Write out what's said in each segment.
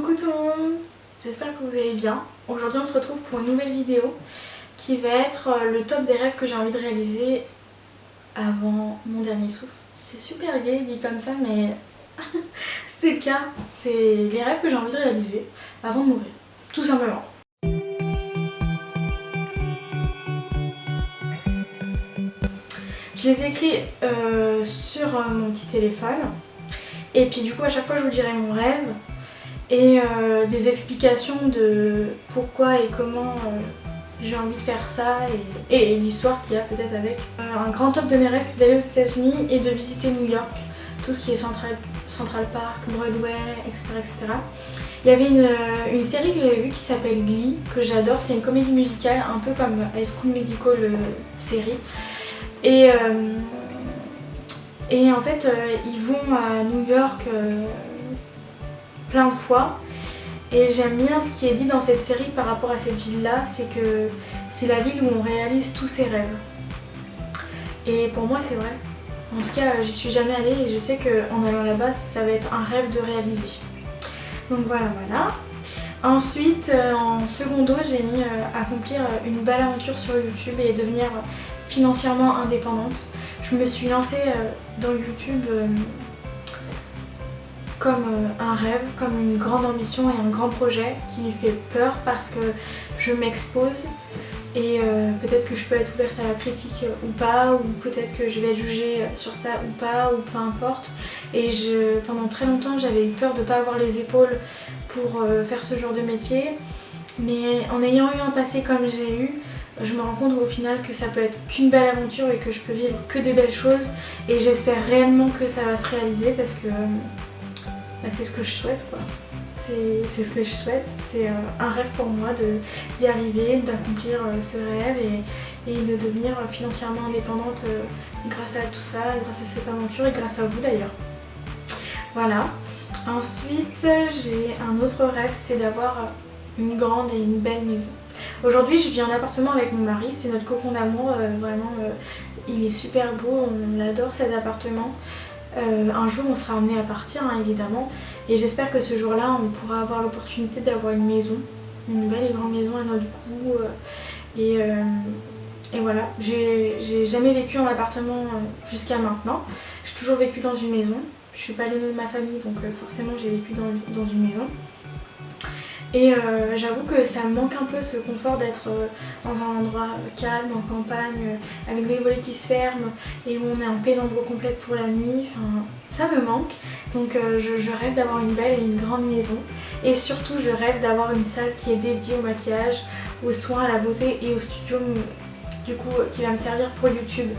Coucou tout le monde, j'espère que vous allez bien. Aujourd'hui on se retrouve pour une nouvelle vidéo qui va être le top des rêves que j'ai envie de réaliser avant mon dernier souffle. C'est super gai dit comme ça mais c'était le cas. C'est les rêves que j'ai envie de réaliser avant de mourir, tout simplement. Je les ai écrits sur mon petit téléphone et puis du coup à chaque fois je vous dirai mon rêve et des explications de pourquoi et comment j'ai envie de faire ça et l'histoire qu'il y a peut-être avec. Un grand top de mes rêves c'est d'aller aux États-Unis et de visiter New York, tout ce qui est Central Park, Broadway, etc. Il y avait une série que j'avais vue qui s'appelle Glee, que j'adore, c'est une comédie musicale un peu comme High School Musical série. Et en fait ils vont à New York plein de fois et j'aime bien ce qui est dit dans cette série par rapport à cette ville là, c'est que c'est la ville où on réalise tous ses rêves et pour moi c'est vrai. En tout cas j'y suis jamais allée et je sais qu'en allant là-bas ça va être un rêve de réaliser. Donc voilà. Ensuite en secondo j'ai mis accomplir une belle aventure sur YouTube et devenir financièrement indépendante. Je me suis lancée dans YouTube comme un rêve, comme une grande ambition et un grand projet qui me fait peur parce que je m'expose et peut-être que je peux être ouverte à la critique ou pas, ou peut-être que je vais être jugée sur ça ou pas, ou peu importe. Et pendant très longtemps j'avais eu peur de ne pas avoir les épaules pour faire ce genre de métier, mais en ayant eu un passé comme j'ai eu, je me rends compte au final que ça peut être qu'une belle aventure et que je peux vivre que des belles choses et j'espère réellement que ça va se réaliser parce que c'est ce que je souhaite quoi. C'est ce que je souhaite, c'est un rêve pour moi d'y arriver, d'accomplir ce rêve et de devenir financièrement indépendante grâce à tout ça, grâce à cette aventure et grâce à vous d'ailleurs. Voilà. Ensuite j'ai un autre rêve, c'est d'avoir une grande et une belle maison. Aujourd'hui je vis en appartement avec mon mari, c'est notre cocon d'amour, vraiment il est super beau, on adore cet appartement. Un jour on sera amené à partir hein, évidemment, et j'espère que ce jour-là on pourra avoir l'opportunité d'avoir une maison, une belle et grande maison à notre goût et voilà. J'ai jamais vécu en appartement jusqu'à maintenant, j'ai toujours vécu dans une maison, je suis pas l'aînée de ma famille donc forcément j'ai vécu dans une maison. Et j'avoue que ça me manque un peu ce confort d'être dans un endroit calme, en campagne, avec des volets qui se ferment et où on est en pénombre complète pour la nuit, enfin, ça me manque. Donc je rêve d'avoir une belle et une grande maison et surtout je rêve d'avoir une salle qui est dédiée au maquillage, aux soins, à la beauté et au studio du coup qui va me servir pour YouTube.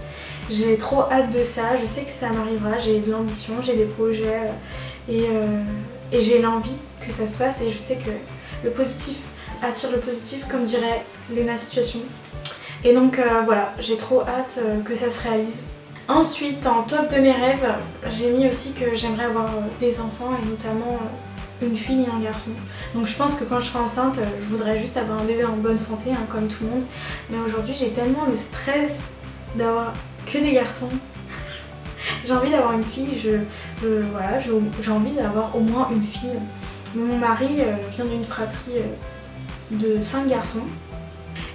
J'ai trop hâte de ça, je sais que ça m'arrivera, j'ai de l'ambition, j'ai des projets et j'ai l'envie que ça se fasse et je sais que le positif attire le positif comme dirait Lena Situation. Et donc voilà, j'ai trop hâte que ça se réalise. Ensuite en top de mes rêves, j'ai mis aussi que j'aimerais avoir des enfants et notamment une fille et un garçon. Donc je pense que quand je serai enceinte, je voudrais juste avoir un bébé en bonne santé hein, comme tout le monde. Mais aujourd'hui j'ai tellement le stress d'avoir que des garçons. J'ai envie d'avoir une fille, voilà, j'ai envie d'avoir au moins une fille. Mon mari vient d'une fratrie de 5 garçons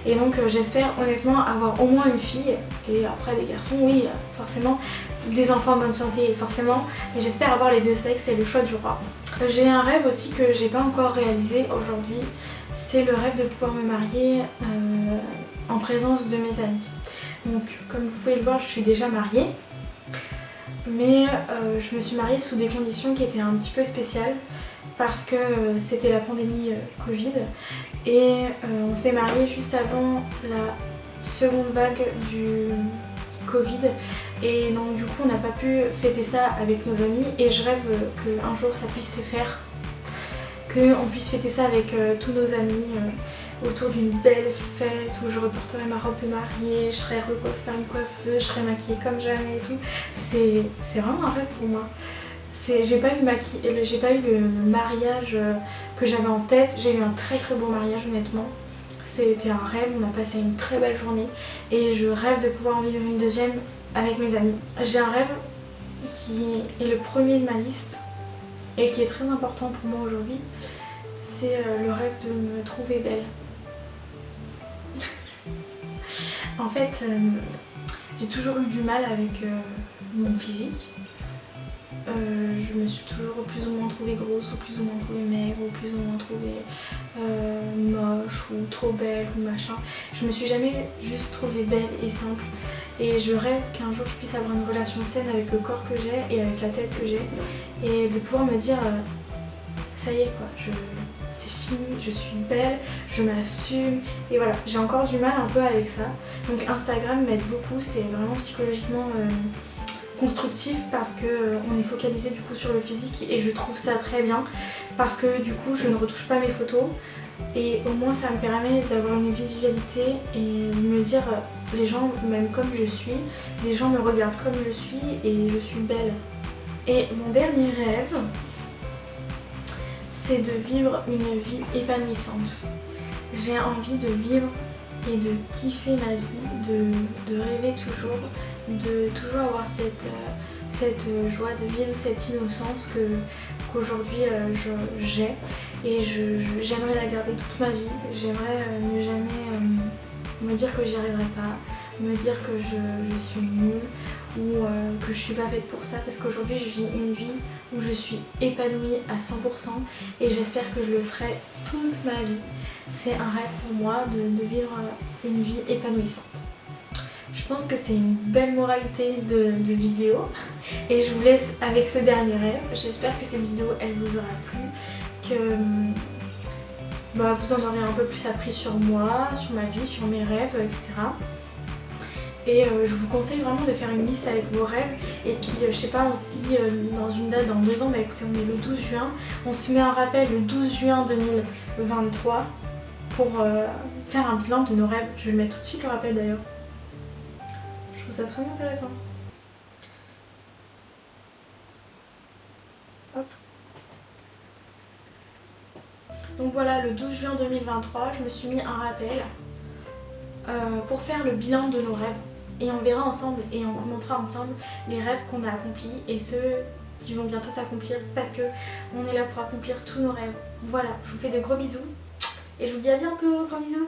et donc j'espère honnêtement avoir au moins une fille et après des garçons, oui forcément, des enfants en bonne santé forcément, mais j'espère avoir les deux sexes, c'est le choix du roi. J'ai un rêve aussi que j'ai pas encore réalisé aujourd'hui, c'est le rêve de pouvoir me marier en présence de mes amis. Donc comme vous pouvez le voir je suis déjà mariée. Mais je me suis mariée sous des conditions qui étaient un petit peu spéciales parce que c'était la pandémie Covid et on s'est mariés juste avant la seconde vague du Covid et donc du coup on n'a pas pu fêter ça avec nos amis et je rêve qu'un jour ça puisse se faire, qu'on puisse fêter ça avec tous nos amis autour d'une belle fête où je reporterai ma robe de mariée, je serai recoiffée par une coiffeuse, je serai maquillée comme jamais et tout. C'est vraiment un rêve pour moi. J'ai pas eu le mariage que j'avais en tête, j'ai eu un très beau mariage honnêtement. C'était un rêve, on a passé une très belle journée et je rêve de pouvoir en vivre une deuxième avec mes amis. J'ai un rêve qui est le premier de ma liste et qui est très important pour moi aujourd'hui. c'est le rêve de me trouver belle. En fait, j'ai toujours eu du mal avec mon physique. Je me suis toujours plus ou moins trouvée grosse, ou plus ou moins trouvée maigre, ou plus ou moins trouvée moche, ou trop belle, ou machin. Je me suis jamais juste trouvée belle et simple. Et je rêve qu'un jour je puisse avoir une relation saine avec le corps que j'ai et avec la tête que j'ai. Et de pouvoir me dire, ça y est quoi, c'est fini, je suis belle, je m'assume. Et voilà, j'ai encore du mal un peu avec ça. Donc Instagram m'aide beaucoup, c'est vraiment psychologiquement constructif parce qu'on est focalisé du coup sur le physique et je trouve ça très bien parce que du coup je ne retouche pas mes photos et au moins ça me permet d'avoir une visualité et de me dire les gens m'aiment comme je suis, les gens me regardent comme je suis et je suis belle. Et mon dernier rêve, c'est de vivre une vie épanouissante. J'ai envie de vivre et de kiffer ma vie, de rêver toujours, de toujours avoir cette joie de vivre, cette innocence qu'aujourd'hui j'ai et j'aimerais la garder toute ma vie. J'aimerais ne jamais me dire que j'y arriverai pas, me dire que je suis nulle ou que je suis pas faite pour ça parce qu'aujourd'hui je vis une vie où je suis épanouie à 100% et j'espère que je le serai toute ma vie. C'est un rêve pour moi de vivre une vie épanouissante. Je pense que c'est une belle moralité de vidéo et je vous laisse avec ce dernier rêve. J'espère que cette vidéo elle vous aura plu, que vous en aurez un peu plus appris sur moi, sur ma vie, sur mes rêves, etc. Et je vous conseille vraiment de faire une liste avec vos rêves. Et puis je sais pas, on se dit dans une date, dans 2 ans, bah écoutez on est le 12 juin. On se met un rappel le 12 juin 2023 pour faire un bilan de nos rêves. Je vais le mettre tout de suite le rappel d'ailleurs. Je trouve ça très intéressant. Hop. Donc voilà, le 12 juin 2023, je me suis mis un rappel pour faire le bilan de nos rêves. Et on verra ensemble et on commentera ensemble les rêves qu'on a accomplis et ceux qui vont bientôt s'accomplir parce que on est là pour accomplir tous nos rêves. Voilà, je vous fais de gros bisous et je vous dis à bientôt, gros bisous.